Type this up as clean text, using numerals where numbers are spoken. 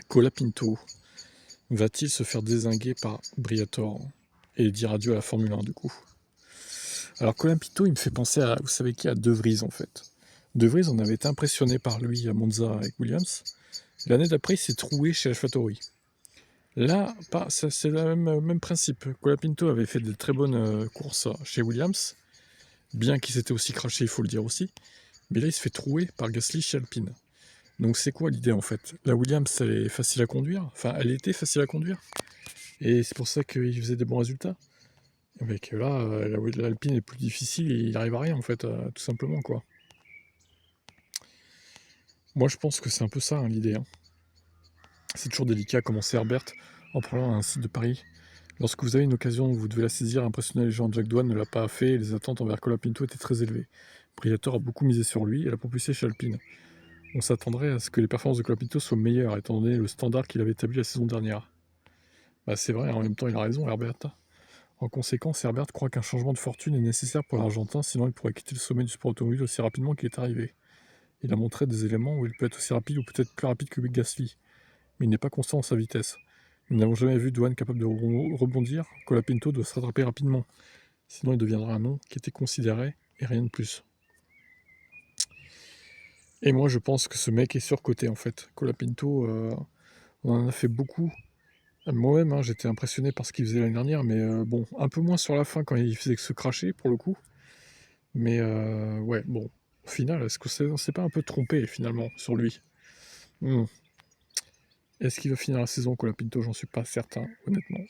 Colapinto va-t-il se faire dézinguer par Briatore et dire adieu à la Formule 1 du coup? Alors Colapinto, il me fait penser à, vous savez qui, à De Vries en fait. De Vries, on avait été impressionné par lui à Monza avec Williams. L'année d'après, il s'est troué chez AlphaTauri. Là, c'est le même principe. Colapinto avait fait de très bonnes courses chez Williams, bien qu'il s'était aussi craché, il faut le dire aussi. Mais là, il se fait trouer par Gasly chez Alpine. Donc c'est quoi l'idée en fait? La Williams, elle est facile à conduire. Enfin, elle était facile à conduire. Et c'est pour ça qu'il faisait des bons résultats. Mais que là, l'Alpine est plus difficile et il n'arrive à rien en fait, tout simplement quoi. Moi je pense que c'est un peu ça hein, l'idée. Hein. C'est toujours délicat, comme on sait Herbert, en prenant un site de Paris. Lorsque vous avez une occasion, vous devez la saisir, impressionner les gens. Jack Doohan ne l'a pas fait et les attentes envers Colapinto étaient très élevées. Briatore a beaucoup misé sur lui et l'a propulsé chez Alpine. On s'attendrait à ce que les performances de Colapinto soient meilleures, étant donné le standard qu'il avait établi la saison dernière. Bah c'est vrai, en même temps il a raison Herbert. En conséquence, Herbert croit qu'un changement de fortune est nécessaire pour l'Argentin, sinon il pourrait quitter le sommet du sport automobile aussi rapidement qu'il est arrivé. Il a montré des éléments où il peut être aussi rapide ou peut-être plus rapide que Gasly, mais il n'est pas constant dans sa vitesse. Nous n'avons jamais vu Doohan capable de rebondir, Colapinto doit se rattraper rapidement, sinon il deviendra un nom qui était considéré et rien de plus. Et moi je pense que ce mec est surcoté en fait. Colapinto, on en a fait beaucoup. Moi-même, hein, j'étais impressionné par ce qu'il faisait l'année dernière, mais bon, un peu moins sur la fin quand il faisait que se cracher pour le coup. Mais ouais, bon, au final, est-ce qu'on s'est pas un peu trompé finalement sur lui? Est-ce qu'il va finir la saison, Colapinto? J'en suis pas certain, honnêtement.